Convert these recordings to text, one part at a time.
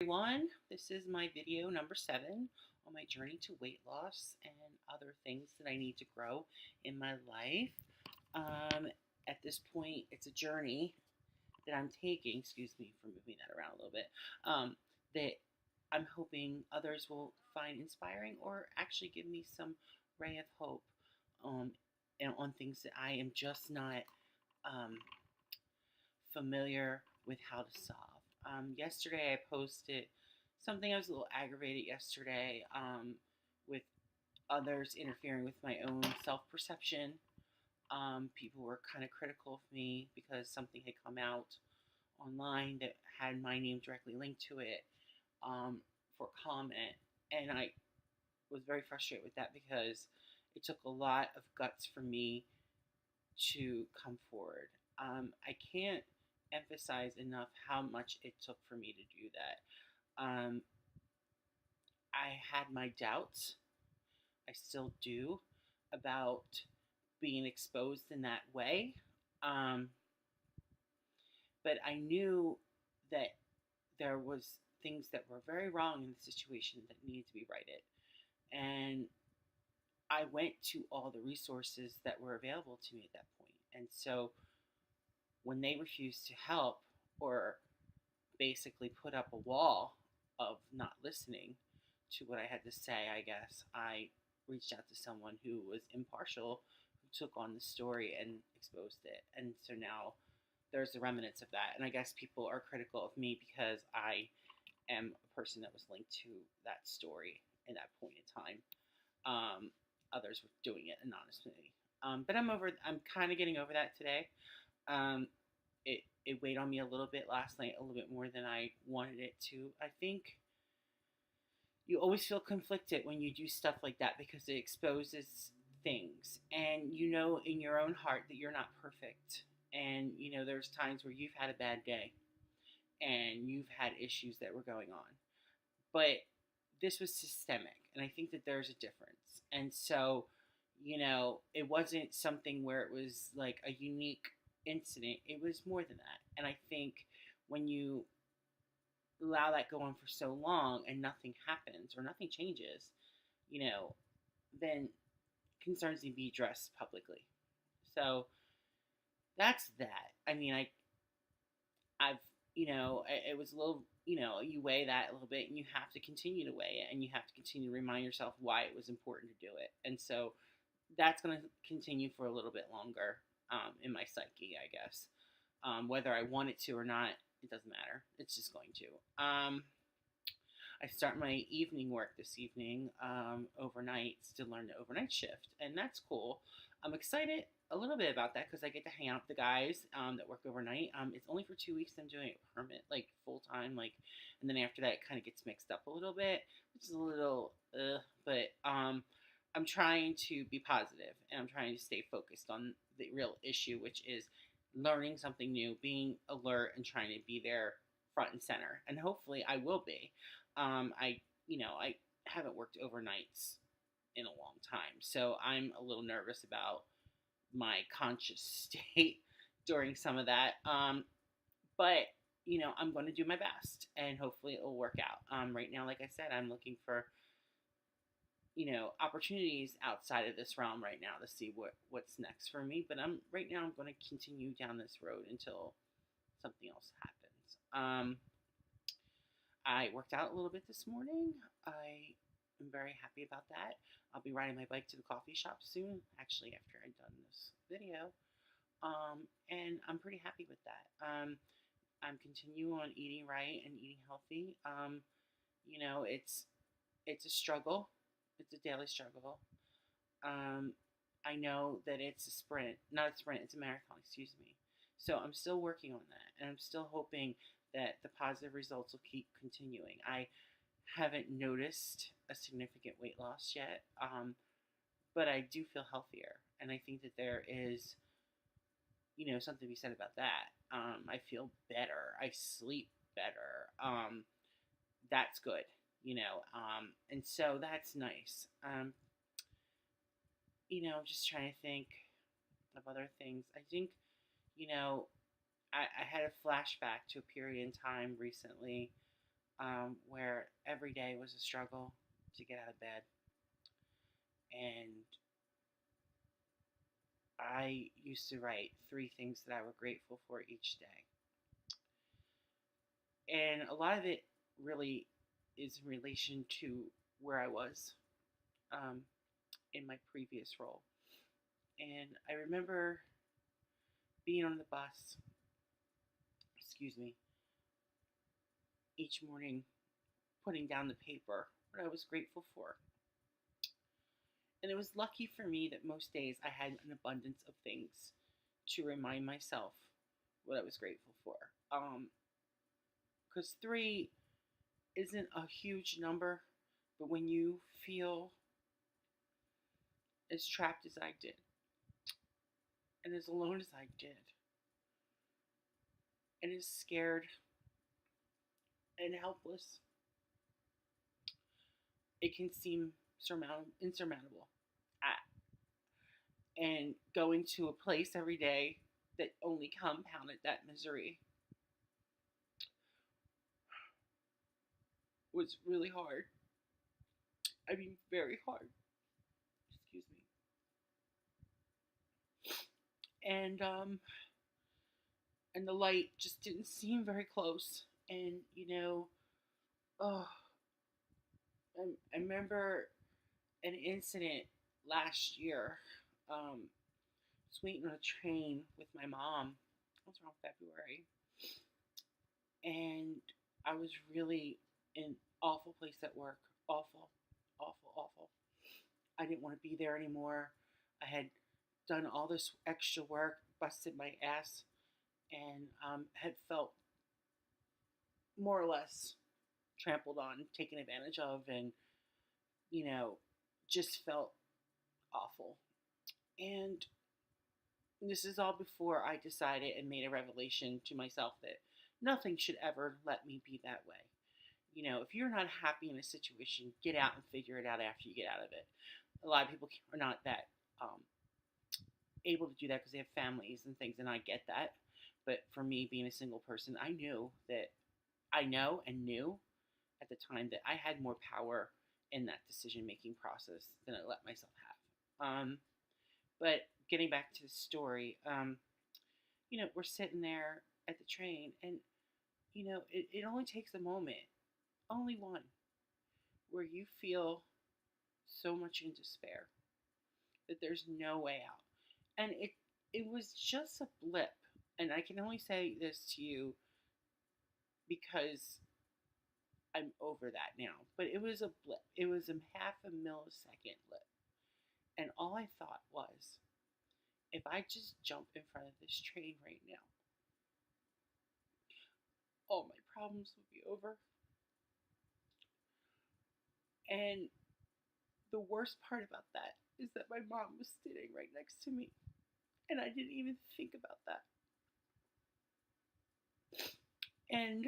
Everyone, this is my video number 7 on my journey to weight loss and other things that I need to grow in my life. Um, at this point, it's a journey that I'm taking, excuse me for moving that around a little bit, that I'm hoping others will find inspiring or actually give me some ray of hope um, and on things that I am just not um, familiar with how to solve. Yesterday, I posted something. I was a little aggravated yesterday with others interfering with my own self perception. People were kind of critical of me because something had come out online that had my name directly linked to it for comment. And I was very frustrated with that because it took a lot of guts for me to come forward. I can't emphasize enough how much it took for me to do that. I had my doubts, I still do, about being exposed in that way. Um, but I knew that there was things that were very wrong in the situation that needed to be righted. And I went to all the resources that were available to me at that point. And so when they refused to help or basically put up a wall of not listening to what I had to say, I guess, I reached out to someone who was impartial, who took on the story and exposed it. And so now there's the remnants of that. And I guess people are critical of me because I am a person that was linked to that story in that point in time. Others were doing it anonymously. But I'm kind of getting over that today. Um, it weighed on me a little bit last night, a little bit more than I wanted it to. I think you always feel conflicted when you do stuff like that because it exposes things. And you know in your own heart that you're not perfect. And, there's times where you've had a bad day and you've had issues that were going on. But this was systemic. And I think that there's a difference. And so, it wasn't something where it was like a unique incident. It was more than that. And I think when you allow that go on for so long and nothing happens or nothing changes, then concerns need to be addressed publicly. So that's that. I mean, I've, it was a little, you weigh that a little bit and you have to continue to weigh it and you have to continue to remind yourself why it was important to do it. And so that's going to continue for a little bit longer in my psyche, I guess. Whether I want it to or not, it doesn't matter. It's just going to. I start my evening work this evening, overnight, to learn the overnight shift, and that's cool. I'm excited a little bit about that because I get to hang out with the guys that work overnight. It's only for 2 weeks. I'm doing it permanent, like full time, and then after that, it kind of gets mixed up a little bit, which is a little, but I'm trying to be positive and I'm trying to stay focused on the real issue, which is learning something new, being alert, and trying to be there front and center. And hopefully, I will be. I haven't worked overnights in a long time, so I'm a little nervous about my conscious state during some of that. But I'm going to do my best, and hopefully, it will work out. Right now, like I said, I'm looking for opportunities outside of this realm right now to see what's next for me. But right now I'm going to continue down this road until something else happens. I worked out a little bit this morning. I am very happy about that. I'll be riding my bike to the coffee shop soon, actually after I'm done this video. And I'm pretty happy with that. I'm continuing on eating right and eating healthy. It's a struggle. It's a daily struggle. I know that it's a sprint, not a sprint, it's a marathon, excuse me. So I'm still working on that, and I'm still hoping that the positive results will keep continuing. I haven't noticed a significant weight loss yet, but I do feel healthier, and I think that there is, something to be said about that. I feel better. I sleep better. That's good. And so that's nice. I'm just trying to think of other things. I think, I had a flashback to a period in time recently where every day was a struggle to get out of bed. And I used to write 3 things that I were grateful for each day. And a lot of it really is in relation to where I was um, in my previous role. And I remember being on the bus, excuse me, each morning putting down the paper what I was grateful for. And it was lucky for me that most days I had an abundance of things to remind myself what I was grateful for. Because 3 isn't a huge number, but when you feel as trapped as I did, and as alone as I did, and as scared and helpless, it can seem insurmountable. And going to a place every day that only compounded that misery was really hard. I mean, very hard. Excuse me. And the light just didn't seem very close. And oh, I remember an incident last year. I was waiting on a train with my mom. It was around February, and I was really in an awful place at work. Awful, awful, awful. I didn't want to be there anymore. I had done all this extra work, busted my ass, and had felt more or less trampled on, taken advantage of, and just felt awful. And this is all before I decided and made a revelation to myself that nothing should ever let me be that way. If you're not happy in a situation, get out and figure it out after you get out of it. A lot of people are not that able to do that because they have families and things, and I get that. But for me, being a single person, I knew at the time that I had more power in that decision-making process than I let myself have. But getting back to the story, we're sitting there at the train, and it only takes a moment, only one, where you feel so much in despair that there's no way out. And it was just a blip. And I can only say this to you because I'm over that now. But it was a blip. It was a half a millisecond blip. And all I thought was, if I just jump in front of this train right now, all my problems would be over. And the worst part about that is that my mom was sitting right next to me. And I didn't even think about that. And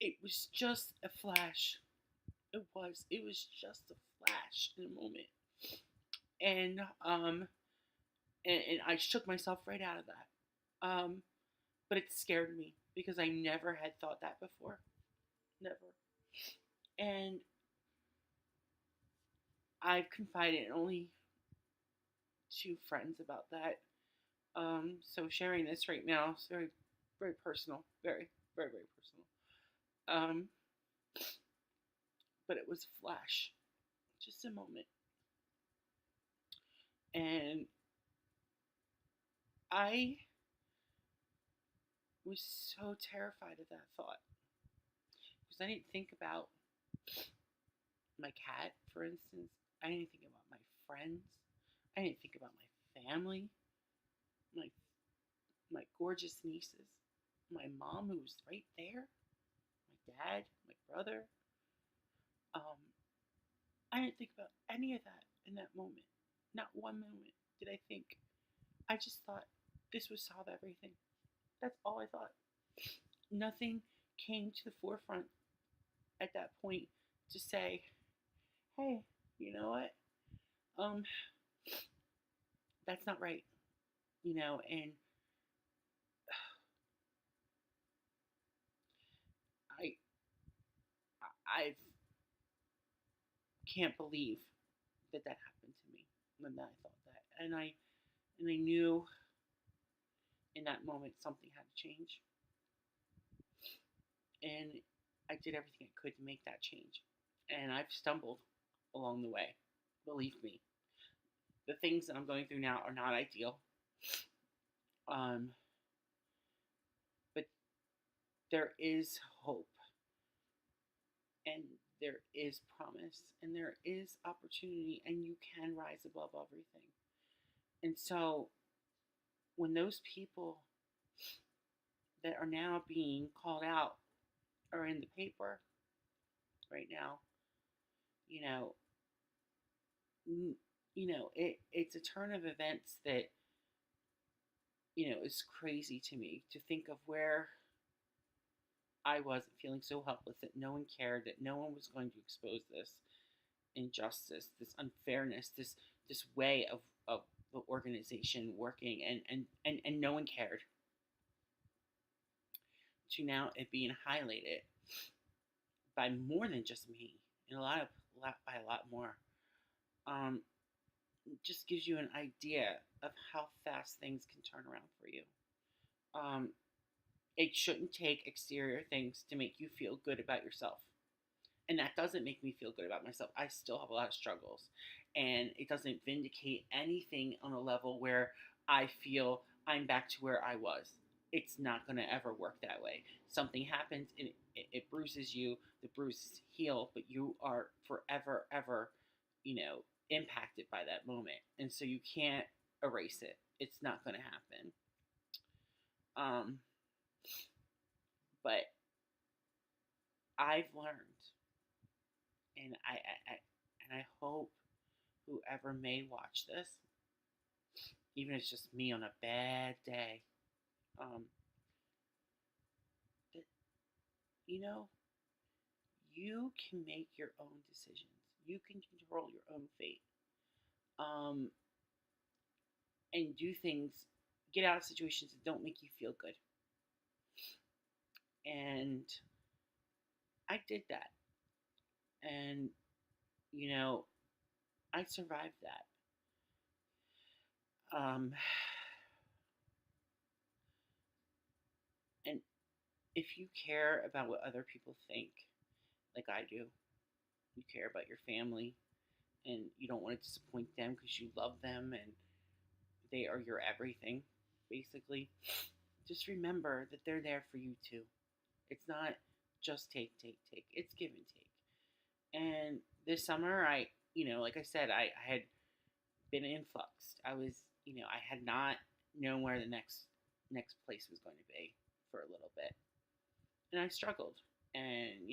it was just a flash. It was just a flash in a moment. And I shook myself right out of that. But it scared me because I never had thought that before. Never. And I've confided in only 2 friends about that. So sharing this right now is very, very personal. Very, very, very personal. But it was a flash. Just a moment. And I was so terrified of that thought. Because I didn't think about my cat, for instance. I didn't think about my friends. I didn't think about my family. My gorgeous nieces. My mom, who was right there. My dad, my brother. I didn't think about any of that in that moment. Not one moment did I think. I just thought this would solve everything. That's all I thought. Nothing came to the forefront at that point to say, hey, you know what? That's not right. And I can't believe that that happened to me when I thought that, and I knew in that moment something had to change, and I did everything I could to make that change, and I've stumbled along the way. Believe me, the things that I'm going through now are not ideal, um, but there is hope, and there is promise, and there is opportunity, and you can rise above everything. And so, when those people that are now being called out are in the paper right now, you know, it's a turn of events that is crazy to me to think of where I wasn't feeling so helpless that no one cared, that no one was going to expose this injustice, this unfairness, this way of the organization working, and no one cared, to now it being highlighted by more than just me, and by a lot more. It just gives you an idea of how fast things can turn around for you. Um, it shouldn't take exterior things to make you feel good about yourself. And that doesn't make me feel good about myself. I still have a lot of struggles. And it doesn't vindicate anything on a level where I feel I'm back to where I was. It's not going to ever work that way. Something happens and it bruises you. The bruises heal, but you are forever, ever, impacted by that moment. And so you can't erase it. It's not going to happen. But I've learned, and I hope whoever may watch this, even if it's just me on a bad day, that you can make your own decisions. You can control your own fate, and do things, get out of situations that don't make you feel good. And I did that, and I survived that. And if you care about what other people think, like I do, you care about your family, and you don't want to disappoint them because you love them and they are your everything, basically, just remember that they're there for you too. It's not just take. It's give and take. And this summer, like I said, I had been influxed. I was, I had not known where the next place was going to be for a little bit, and I struggled, and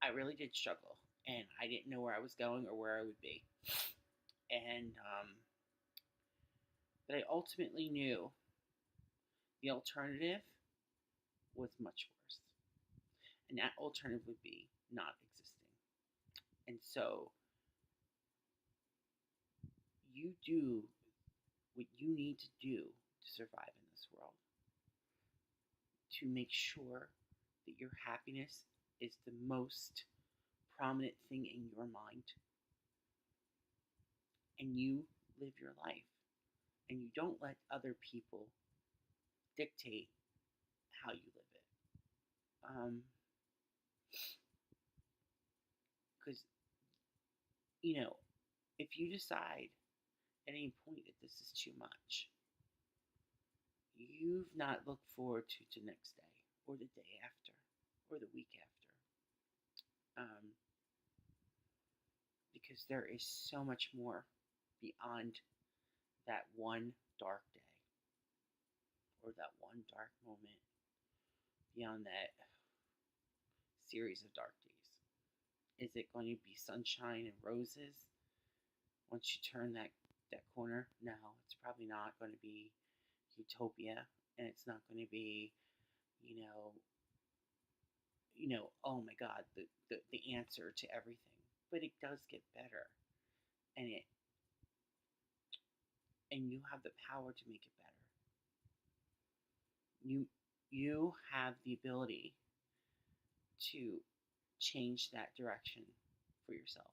I really did struggle, and I didn't know where I was going or where I would be, and but I ultimately knew the alternative was much worse, and that alternative would be not existing. And so you do what you need to do to survive in this world, to make sure that your happiness is the most prominent thing in your mind, and you live your life, and you don't let other people dictate how you live it. Because if you decide at any point that this is too much, you've not looked forward to the next day, or the day after, or the week after. Because there is so much more beyond that one dark day, or that one dark moment, beyond that series of dark days. Is it going to be sunshine and roses once you turn that corner? No, it's probably not going to be utopia, and it's not going to be, oh my God, the answer to everything. But it does get better, and you have the power to make it better. You have the ability to change that direction for yourself.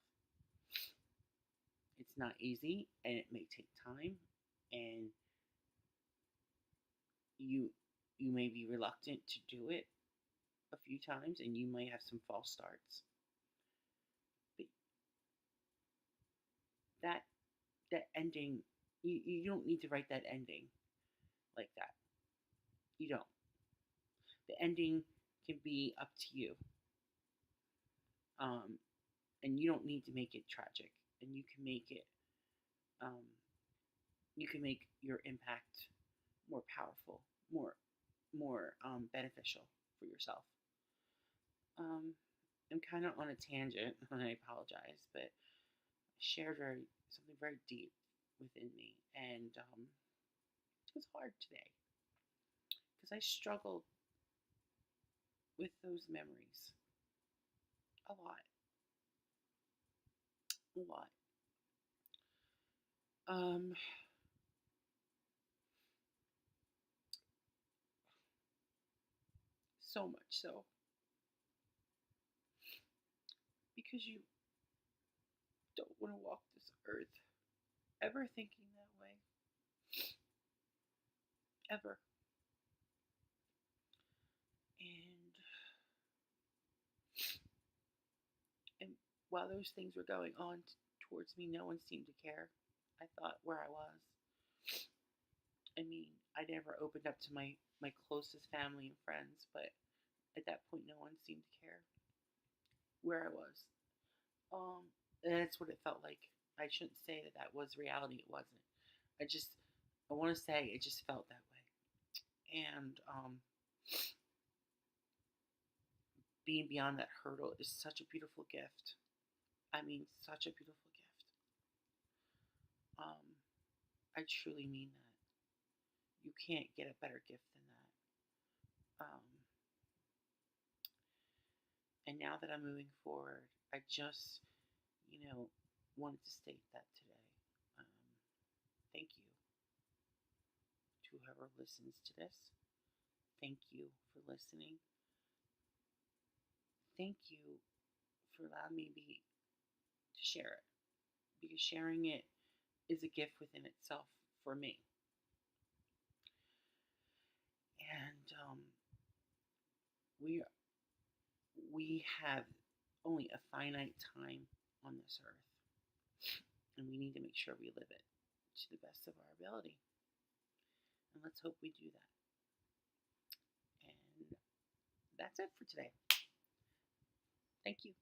It's not easy, and it may take time, and you you may be reluctant to do it a few times, and you might have some false starts. But that that ending, you don't need to write that ending like that. You don't. The ending can be up to you, um, and you don't need to make it tragic. And um, you can make your impact more powerful, more beneficial for yourself. Um, I'm kind of on a tangent, and I apologize, but I shared something very deep within me, and it was hard today because I struggled with those memories a lot, a lot. Um, so much so because you don't want to walk this earth ever thinking that way, ever. And and while those things were going on towards me, no one seemed to care. I thought where I was. I mean, I never opened up to my closest family and friends, but at that point, no one seemed to care where I was. Um, and that's what it felt like. I shouldn't say that that was reality. It wasn't. I just, I want to say it just felt that way. And being beyond that hurdle is such a beautiful gift. I mean, such a beautiful gift. I truly mean that. You can't get a better gift than that. And now that I'm moving forward, I just, wanted to state that today. Um, Thank you to whoever listens to this. Thank you for listening. Thank you for allowing me to share it, because sharing it is a gift within itself for me. And we we have only a finite time on this earth, and we need to make sure we live it to the best of our ability. And let's hope we do that. And that's it for today. Thank you.